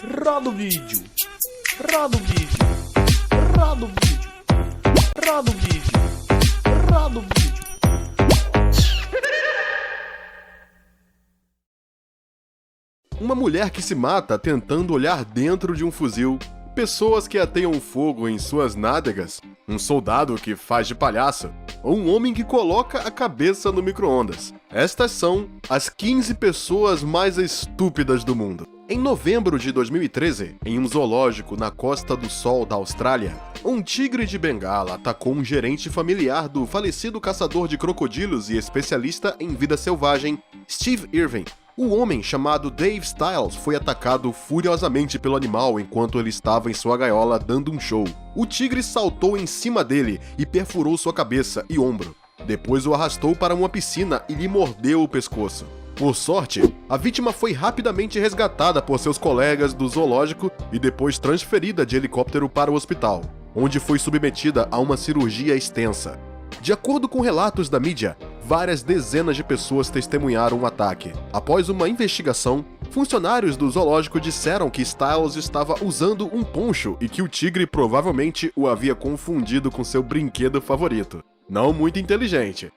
Roda o vídeo. Roda o vídeo. Roda o vídeo. Roda o vídeo. Roda o vídeo. Uma mulher que se mata tentando olhar dentro de um fuzil, pessoas que ateiam fogo em suas nádegas, um soldado que faz de palhaço, ou um homem que coloca a cabeça no micro-ondas. Estas são as 15 pessoas mais estúpidas do mundo. Em novembro de 2013, em um zoológico na Costa do Sol da Austrália, um tigre de Bengala atacou um gerente familiar do falecido caçador de crocodilos e especialista em vida selvagem, Steve Irving. O homem, chamado Dave Stiles, foi atacado furiosamente pelo animal enquanto ele estava em sua gaiola dando um show. O tigre saltou em cima dele e perfurou sua cabeça e ombro. Depois o arrastou para uma piscina e lhe mordeu o pescoço. Por sorte, a vítima foi rapidamente resgatada por seus colegas do zoológico e depois transferida de helicóptero para o hospital, onde foi submetida a uma cirurgia extensa. De acordo com relatos da mídia, várias dezenas de pessoas testemunharam o ataque. Após uma investigação, funcionários do zoológico disseram que Stiles estava usando um poncho e que o tigre provavelmente o havia confundido com seu brinquedo favorito. Não muito inteligente.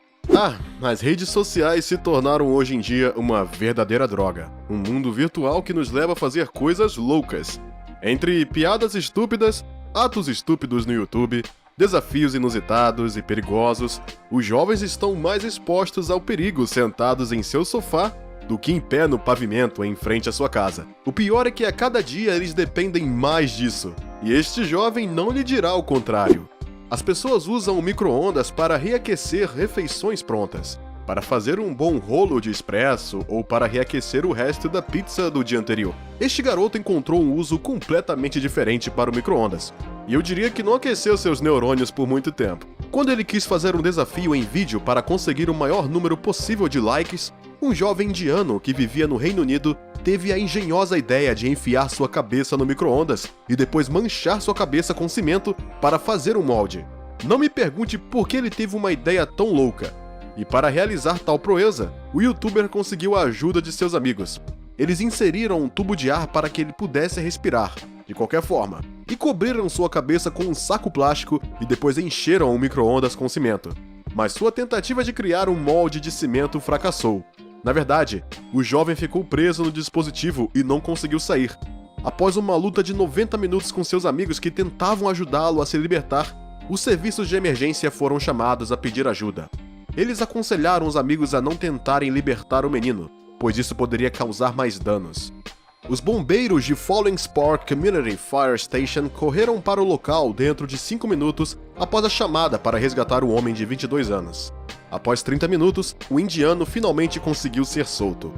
As redes sociais se tornaram hoje em dia uma verdadeira droga. Um mundo virtual que nos leva a fazer coisas loucas. Entre piadas estúpidas, atos estúpidos no YouTube, desafios inusitados e perigosos, os jovens estão mais expostos ao perigo sentados em seu sofá do que em pé no pavimento em frente à sua casa. O pior é que a cada dia eles dependem mais disso, e este jovem não lhe dirá o contrário. As pessoas usam o micro-ondas para reaquecer refeições prontas, para fazer um bom rolo de expresso ou para reaquecer o resto da pizza do dia anterior. Este garoto encontrou um uso completamente diferente para o micro-ondas, e eu diria que não aqueceu seus neurônios por muito tempo. Quando ele quis fazer um desafio em vídeo para conseguir o maior número possível de likes, um jovem indiano que vivia no Reino Unido teve a engenhosa ideia de enfiar sua cabeça no micro-ondas e depois manchar sua cabeça com cimento para fazer um molde. Não me pergunte por que ele teve uma ideia tão louca. E para realizar tal proeza, o youtuber conseguiu a ajuda de seus amigos. Eles inseriram um tubo de ar para que ele pudesse respirar, de qualquer forma, e cobriram sua cabeça com um saco plástico e depois encheram o micro-ondas com cimento. Mas sua tentativa de criar um molde de cimento fracassou. Na verdade, o jovem ficou preso no dispositivo e não conseguiu sair. Após uma luta de 90 minutos com seus amigos que tentavam ajudá-lo a se libertar, os serviços de emergência foram chamados a pedir ajuda. Eles aconselharam os amigos a não tentarem libertar o menino, pois isso poderia causar mais danos. Os bombeiros de Falling Spark Community Fire Station correram para o local dentro de 5 minutos após a chamada para resgatar o homem de 22 anos. Após 30 minutos, o indiano finalmente conseguiu ser solto.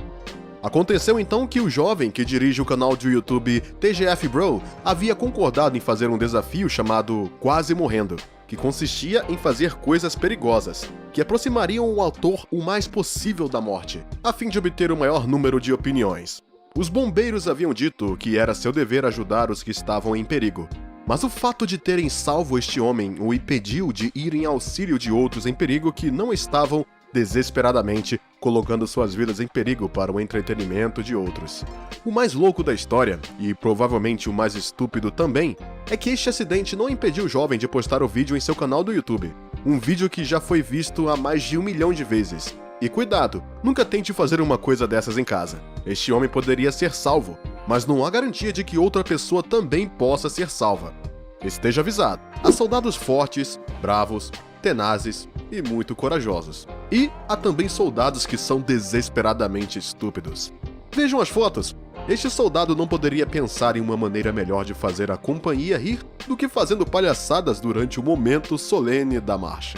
Aconteceu então que o jovem que dirige o canal do YouTube TGF Bro havia concordado em fazer um desafio chamado Quase Morrendo, que consistia em fazer coisas perigosas, que aproximariam o autor o mais possível da morte, a fim de obter o maior número de opiniões. Os bombeiros haviam dito que era seu dever ajudar os que estavam em perigo, mas o fato de terem salvo este homem o impediu de ir em auxílio de outros em perigo que não estavam desesperadamente colocando suas vidas em perigo para o entretenimento de outros. O mais louco da história, e provavelmente o mais estúpido também, é que este acidente não impediu o jovem de postar o vídeo em seu canal do YouTube, um vídeo que já foi visto a mais de 1 milhão de vezes. E cuidado, nunca tente fazer uma coisa dessas em casa. Este homem poderia ser salvo, mas não há garantia de que outra pessoa também possa ser salva. Esteja avisado, há soldados fortes, bravos, tenazes e muito corajosos. E há também soldados que são desesperadamente estúpidos. Vejam as fotos. Este soldado não poderia pensar em uma maneira melhor de fazer a companhia rir do que fazendo palhaçadas durante o momento solene da marcha.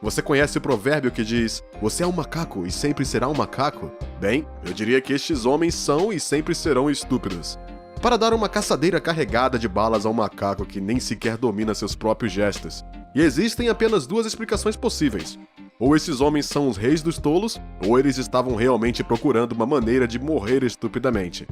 Você conhece o provérbio que diz: "Você é um macaco e sempre será um macaco"? Bem, eu diria que estes homens são e sempre serão estúpidos. Para dar uma caçadeira carregada de balas a um macaco que nem sequer domina seus próprios gestos. E existem apenas 2 explicações possíveis. Ou esses homens são os reis dos tolos, ou eles estavam realmente procurando uma maneira de morrer estupidamente.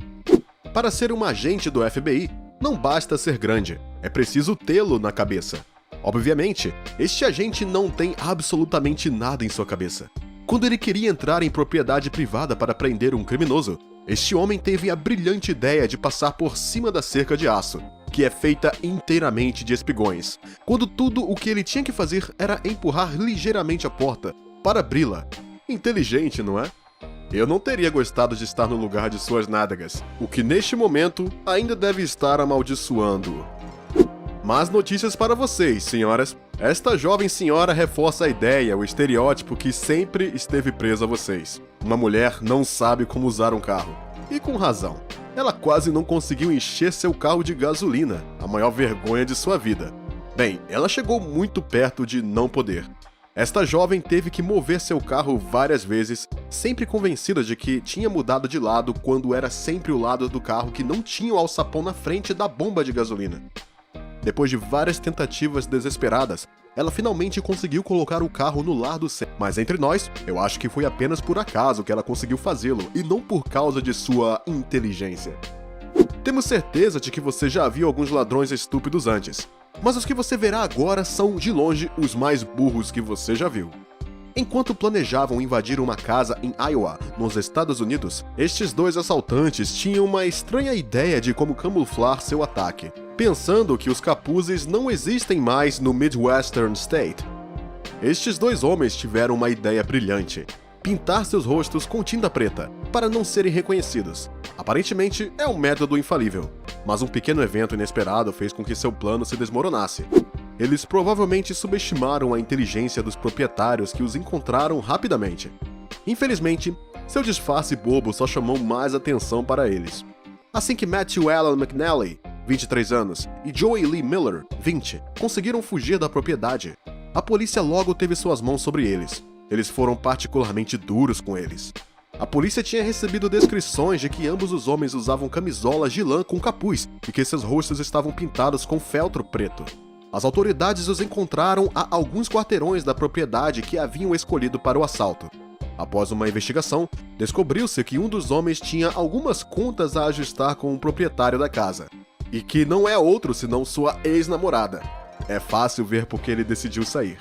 Para ser um agente do FBI, não basta ser grande, é preciso tê-lo na cabeça. Obviamente, este agente não tem absolutamente nada em sua cabeça. Quando ele queria entrar em propriedade privada para prender um criminoso, Este homem teve a brilhante ideia de passar por cima da cerca de aço, que é feita inteiramente de espigões, quando tudo o que ele tinha que fazer era empurrar ligeiramente a porta para abri-la. Inteligente, não é? Eu não teria gostado de estar no lugar de suas nádegas, o que neste momento ainda deve estar amaldiçoando. Mas notícias para vocês, senhoras. Esta jovem senhora reforça a ideia, o estereótipo que sempre esteve preso a vocês. Uma mulher não sabe como usar um carro. E com razão. Ela quase não conseguiu encher seu carro de gasolina, a maior vergonha de sua vida. Bem, ela chegou muito perto de não poder. Esta jovem teve que mover seu carro várias vezes, sempre convencida de que tinha mudado de lado quando era sempre o lado do carro que não tinha o alçapão na frente da bomba de gasolina. Depois de várias tentativas desesperadas, ela finalmente conseguiu colocar o carro no lado certo. Mas entre nós, eu acho que foi apenas por acaso que ela conseguiu fazê-lo e não por causa de sua inteligência. Temos certeza de que você já viu alguns ladrões estúpidos antes, mas os que você verá agora são, de longe, os mais burros que você já viu. Enquanto planejavam invadir uma casa em Iowa, nos Estados Unidos, estes dois assaltantes tinham uma estranha ideia de como camuflar seu ataque, pensando que os capuzes não existem mais no Midwestern State. Estes dois homens tiveram uma ideia brilhante: pintar seus rostos com tinta preta, para não serem reconhecidos. Aparentemente, é um método infalível, mas um pequeno evento inesperado fez com que seu plano se desmoronasse. Eles provavelmente subestimaram a inteligência dos proprietários que os encontraram rapidamente. Infelizmente, seu disfarce bobo só chamou mais atenção para eles. Assim que Matthew Allen McNally, 23 anos, e Joey Lee Miller, 20, conseguiram fugir da propriedade, a polícia logo teve suas mãos sobre eles. Eles foram particularmente duros com eles. A polícia tinha recebido descrições de que ambos os homens usavam camisolas de lã com capuz e que seus rostos estavam pintados com feltro preto. As autoridades os encontraram a alguns quarteirões da propriedade que haviam escolhido para o assalto. Após uma investigação, descobriu-se que um dos homens tinha algumas contas a ajustar com o proprietário da casa, e que não é outro senão sua ex-namorada. É fácil ver por que ele decidiu sair.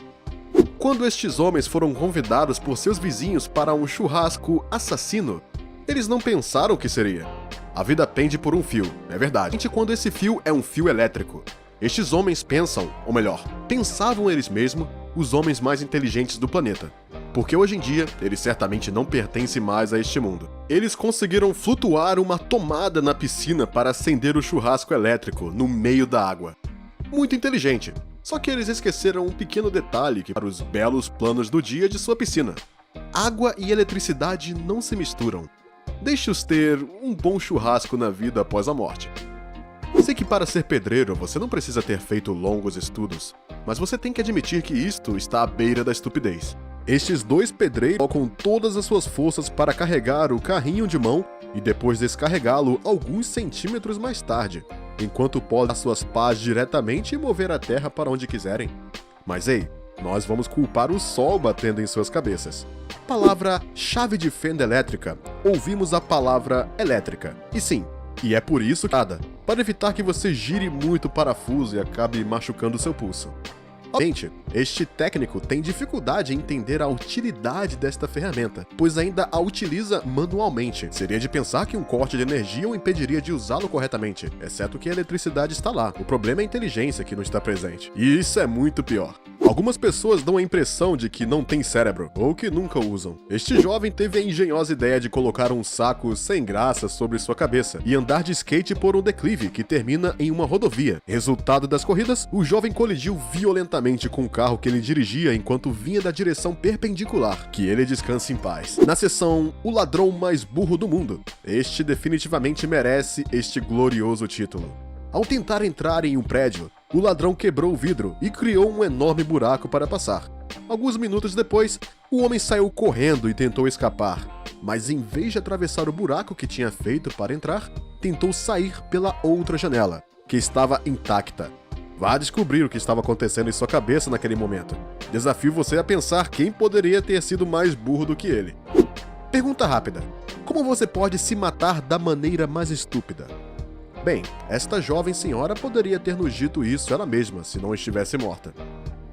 Quando estes homens foram convidados por seus vizinhos para um churrasco assassino, eles não pensaram o que seria. A vida pende por um fio, é verdade. Quando esse fio é um fio elétrico. Estes homens pensam, ou melhor, pensavam eles mesmos, os homens mais inteligentes do planeta. Porque hoje em dia, eles certamente não pertencem mais a este mundo. Eles conseguiram flutuar uma tomada na piscina para acender o churrasco elétrico no meio da água. Muito inteligente. Só que eles esqueceram um pequeno detalhe que para os belos planos do dia de sua piscina. Água e eletricidade não se misturam. Deixe-os ter um bom churrasco na vida após a morte. Sei que para ser pedreiro você não precisa ter feito longos estudos, mas você tem que admitir que isto está à beira da estupidez. Estes dois pedreiros colocam todas as suas forças para carregar o carrinho de mão e depois descarregá-lo alguns centímetros mais tarde, enquanto podem dar suas pás diretamente e mover a terra para onde quiserem. Mas ei, nós vamos culpar o sol batendo em suas cabeças. Palavra chave de fenda elétrica, ouvimos a palavra elétrica. E sim, e é por isso que para evitar que você gire muito o parafuso e acabe machucando seu pulso. Obviamente, este técnico tem dificuldade em entender a utilidade desta ferramenta, pois ainda a utiliza manualmente. Seria de pensar que um corte de energia o impediria de usá-lo corretamente, exceto que a eletricidade está lá. O problema é a inteligência que não está presente. E isso é muito pior. Algumas pessoas dão a impressão de que não têm cérebro, ou que nunca usam. Este jovem teve a engenhosa ideia de colocar um saco sem graça sobre sua cabeça e andar de skate por um declive que termina em uma rodovia. Resultado das corridas, o jovem colidiu violentamente com o carro que ele dirigia enquanto vinha da direção perpendicular. Que ele descanse em paz. Na seção O Ladrão Mais Burro do Mundo, este definitivamente merece este glorioso título. Ao tentar entrar em um prédio, o ladrão quebrou o vidro e criou um enorme buraco para passar. Alguns minutos depois, o homem saiu correndo e tentou escapar, mas em vez de atravessar o buraco que tinha feito para entrar, tentou sair pela outra janela, que estava intacta. Vá descobrir o que estava acontecendo em sua cabeça naquele momento. Desafio você a pensar quem poderia ter sido mais burro do que ele. Pergunta rápida: como você pode se matar da maneira mais estúpida? Bem, esta jovem senhora poderia ter nos dito isso ela mesma, se não estivesse morta.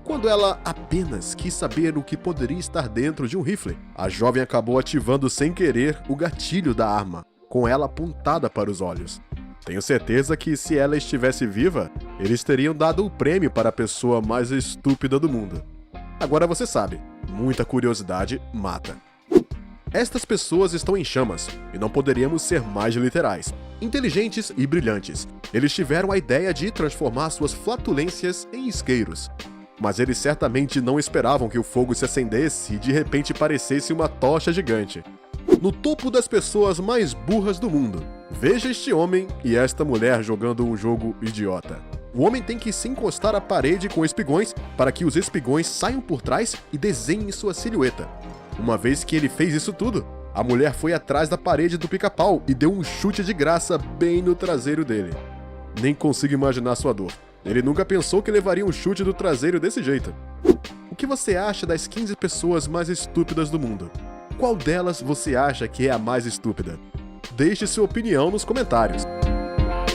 Quando ela apenas quis saber o que poderia estar dentro de um rifle, a jovem acabou ativando sem querer o gatilho da arma. com ela apontada para os olhos. Tenho certeza que se ela estivesse viva, eles teriam dado o prêmio para a pessoa mais estúpida do mundo. Agora você sabe, muita curiosidade mata. Estas pessoas estão em chamas, e não poderíamos ser mais literais. Inteligentes e brilhantes, eles tiveram a ideia de transformar suas flatulências em isqueiros. Mas eles certamente não esperavam que o fogo se acendesse e de repente parecesse uma tocha gigante. No topo das pessoas mais burras do mundo, veja este homem e esta mulher jogando um jogo idiota. O homem tem que se encostar à parede com espigões para que os espigões saiam por trás e desenhem sua silhueta. Uma vez que ele fez isso tudo, a mulher foi atrás da parede do pica-pau e deu um chute de graça bem no traseiro dele. Nem consigo imaginar sua dor. Ele nunca pensou que levaria um chute do traseiro desse jeito. O que você acha das 15 pessoas mais estúpidas do mundo? Qual delas você acha que é a mais estúpida? Deixe sua opinião nos comentários.